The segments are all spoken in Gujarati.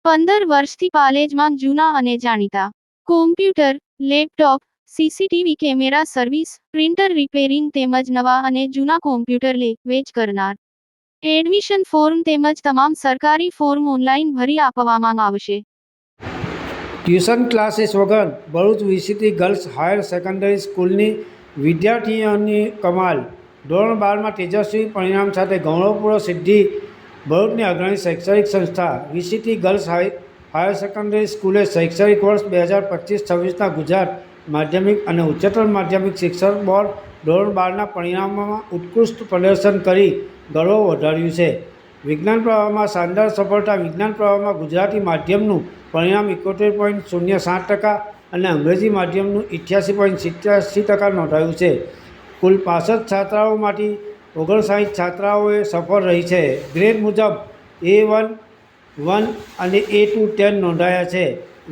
15 વર્ષથી પાલેજમાં જૂના અને જાણીતા computer, laptop, CCTV camera service, printer repairing તેમજ નવા અને જૂના કોમ્પ્યુટર લે વેચ કરનાર. એડમિશન ફોર્મ તેમજ તમામ સરકારી ફોર્મ ઓનલાઈન ભરી આપવામાં આવશે. ટ્યુશન ક્લાસીસ વગર Bharuch VCT girls higher secondary સ્કૂલની વિદ્યાર્થીઓની કમાલ. ધોરણ 12માં તેજસ્વી પરિણામ સાથે ગૌરવપૂર્ણ સિદ્ધિ. ભરૂચની અગ્રણી શૈક્ષણિક સંસ્થા વીસીટી ગર્લ્સ હાયર સેકન્ડરી સ્કૂલે શૈક્ષણિક વર્ષ 2025-26ના ગુજરાત માધ્યમિક અને ઉચ્ચતર માધ્યમિક શિક્ષણ બોર્ડ ધોરણ 12ના પરિણામોમાં ઉત્કૃષ્ટ પ્રદર્શન કરી ગૌરવ વધાર્યું છે. વિજ્ઞાન પ્રવાહમાં શાનદાર સફળતા. વિજ્ઞાન પ્રવાહમાં ગુજરાતી માધ્યમનું પરિણામ 71.07% અને અંગ્રેજી માધ્યમનું 88.87% નોંધાયું છે. કુલ 65 છાત્રાઓમાંથી 59 છાત્રાઓએ સફળ રહી છે. ગ્રેડ મુજબ A1, 1 અને A2, 10 નોંધાયા છે.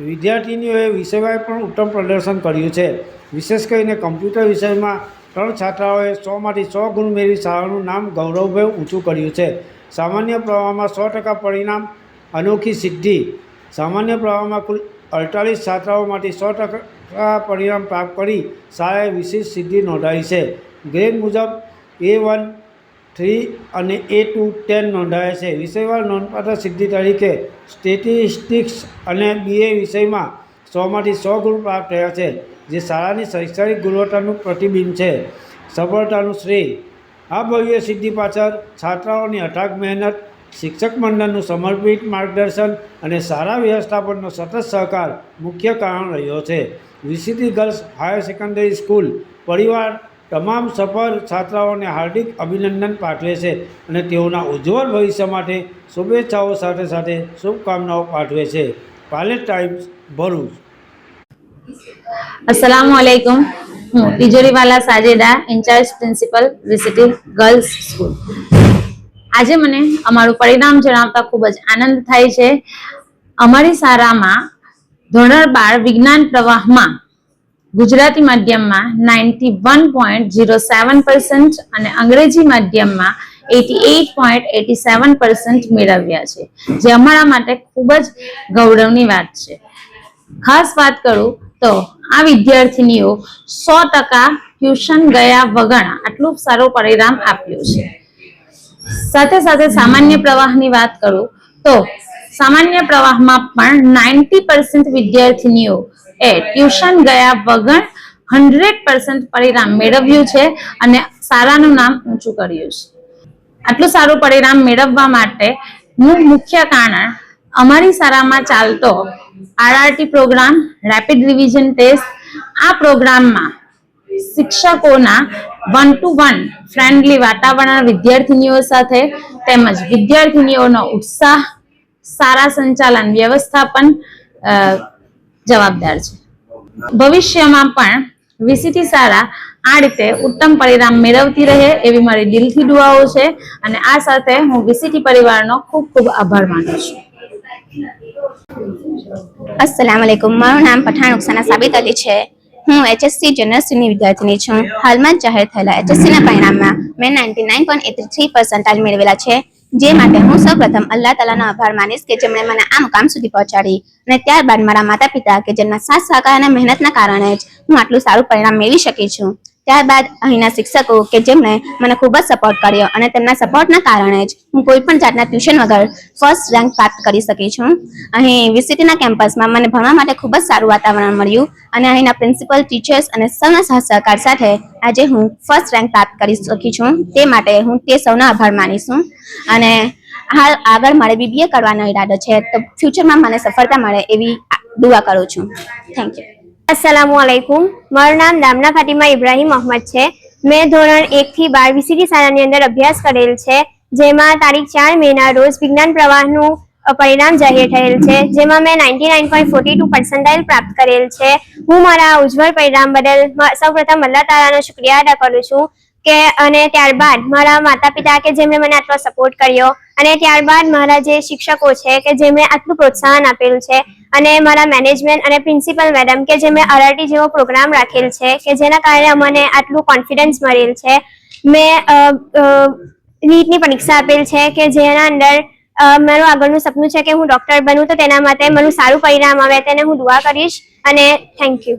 વિદ્યાર્થીનીઓએ વિષયમાં પણ ઉત્તમ પ્રદર્શન કર્યું છે. વિશેષ કરીને કમ્પ્યુટર વિષયમાં 3 છાત્રાઓએ 100માંથી 100 ગુણ મેળવી શાળાનું નામ ગૌરવભેર ઊંચું કર્યું છે. સામાન્ય પ્રવાહમાં 100% પરિણામ અનોખી સિદ્ધિ. સામાન્ય પ્રવાહમાં કુલ 48 છાત્રાઓમાંથી 100% પરિણામ પ્રાપ્ત કરી શાળાએ વિશેષ સિદ્ધિ નોંધાવી છે. ગ્રેડ મુજબ A1, 3 અને A2, 10 નોંધાયા છે. વિષયવાર નોંધપાત્ર સિદ્ધિ તરીકે સ્ટેટિસ્ટિક્સ અને BA વિષયમાં 100માંથી 100 ગુણ પ્રાપ્ત થયા છે, જે શાળાની શૈક્ષણિક ગુણવત્તાનું પ્રતિબિંબ છે. સફળતાનું શ્રેય આ ભવ્ય સિદ્ધિ પાછળ છાત્રાઓની અથાગ મહેનત, શિક્ષક મંડળનું સમર્પિત માર્ગદર્શન અને સારા વ્યવસ્થાપનનો સતત સહકાર મુખ્ય કારણ રહ્યો છે. VCT girls higher secondary school પરિવાર તમામ સફળ છાત્રાઓને હાર્દિક અભિનંદન પાઠવે છે અને તેઓના ઉજ્જવળ ભવિષ્ય માટે શુભેચ્છાઓ સાથે સાથે શુભકામનાઓ પાઠવે છે. પાલેજ ટાઈમ્સ, ભરૂચ. अस्सलामुअलैकुम. હું Tijoriwala Sajeda, incharge principal VCT girls school. આજે મને અમારું પરિણામ જણાવતા ખૂબ જ આનંદ થાય છે. અમારી શાળામાં ધોરણ 12 વિજ્ઞાન પ્રવાહમાં ગુજરાતી માધ્યમમાં 91.07% અને અંગ્રેજી માધ્યમમાં 88.87% મેળવ્યા છે, જે અમારા માટે ખૂબ જ ગૌરવની વાત છે. ખાસ વાત કરું તો આ વિદ્યાર્થીનીઓ 100% ટ્યુશન ગયા વગર આટલું સારું પરિણામ આપ્યું છે. સાથે સાથે સામાન્ય પ્રવાહની વાત કરું તો સામાન્ય પ્રવાહમાં પણ 90% વિદ્યાર્થીનીઓ એ ટ્યુશન ગયા વગર 100% પરિણામ મેળવ્યું છે અને શાળાનું નામ ઊંચું કર્યું છે. આટલું સારું પરિણામ મેળવવા માટે મુખ્ય કારણ અમારી શાળામાં ચાલતો RRT program, rapid revision test. આ પ્રોગ્રામમાં શિક્ષકોના 1-to-1 ફ્રેન્ડલી વાતાવરણ વિદ્યાર્થીનીઓ સાથે તેમજ વિદ્યાર્થીનીઓનો ઉત્સાહ, સારા સંચાલન વ્યવસ્થાપન જવાબદાર છે. ભવિષ્યમાં પણ વીસીટી શાળા આ રીતે ઉત્તમ પરિણામ મેળવતી રહે એવી મારી દિલથી દુઆઓ છે અને આ સાથે હું વીસીટી પરિવારનો ખૂબ ખૂબ આભાર માનું છું. अस्सलामुअलैकुम. મારું નામ પઠાણ ઉકસાના સાબિત અલી છે. હું HSC જનરલની વિદ્યાર્થીની છું. હાલમાં જાહેર થયેલા HSCના પરિણામમાં મેં 99.83% મેળવેલા છે, જે માટે હું સૌપ્રથમ અલ્લાહ તાલાનો આભાર માનીશ કે જેમણે મને આ મુકામ સુધી પહોંચાડી, અને ત્યારબાદ મારા માતા પિતા કે જેમના સાથ સહકાર અને મહેનતના કારણે જ હું આટલું સારું પરિણામ મેળવી શકી છું. ત્યારબાદ અહીંના શિક્ષકો કે જેમણે મને ખૂબ જ સપોર્ટ કર્યો અને તેમના સપોર્ટના કારણે જ હું કોઈ પણ જાતના ટ્યુશન વગર ફર્સ્ટ રેન્ક પ્રાપ્ત કરી શકી છું. અહીં વીસીટીના કેમ્પસમાં મને ભણવા માટે ખૂબ જ સારું વાતાવરણ મળ્યું અને અહીંના પ્રિન્સિપલ, ટીચર્સ અને સૌના સાથ સહકાર સાથે આજે હું ફર્સ્ટ રેન્ક પ્રાપ્ત કરી શકી છું. તે માટે હું તે સૌનો આભાર માનીશું અને હાલ આગળ મારે BBA કરવાનો ઈરાદો છે, તો ફ્યુચરમાં મને સફળતા મળે એવી દુઆ કરું છું. Thank you. अस्सलामुअलैकुम. મારું નામ દામના ફાતિમા ઇબ્રાહીમ અહમદ છે. મેં ધોરણ 1 થી 12 વીસીટી શાળાની અંદર અભ્યાસ કરેલ છે, જેમાં તારીખ 4 મેના રોજ વિજ્ઞાન પ્રવાહનું પરિણામ જાહેર થયેલ છે, જેમાં મેં 99.42% પ્રાપ્ત કરેલ છે. હું મારા ઉજ્જવળ પરિણામ બદલ સૌપ્રથમ અલ્લાહ તાલાનો શુક્રિયા અદા કરું છું કે અને ત્યારબાદ મારા માતા પિતા કે જેમણે મને આટલો સપોર્ટ કર્યો, અને ત્યારબાદ મારા જે શિક્ષકો છે કે જેમણે આટલું પ્રોત્સાહન આપેલું છે, અને મારા મેનેજમેન્ટ અને પ્રિન્સિપલ મેડમ કે જેમણે RRT જેવો પ્રોગ્રામ રાખેલ છે કે જેના કારણે અમને આટલું કોન્ફિડન્સ મળેલ છે. મેં નીટની પરીક્ષા આપેલ છે કે જેના અંદર મારું આગળનું સપનું છે કે હું ડોક્ટર બનું, તો તેના માટે મારું સારું પરિણામ આવે તેને હું દુઆ કરીશ અને થેન્ક યુ.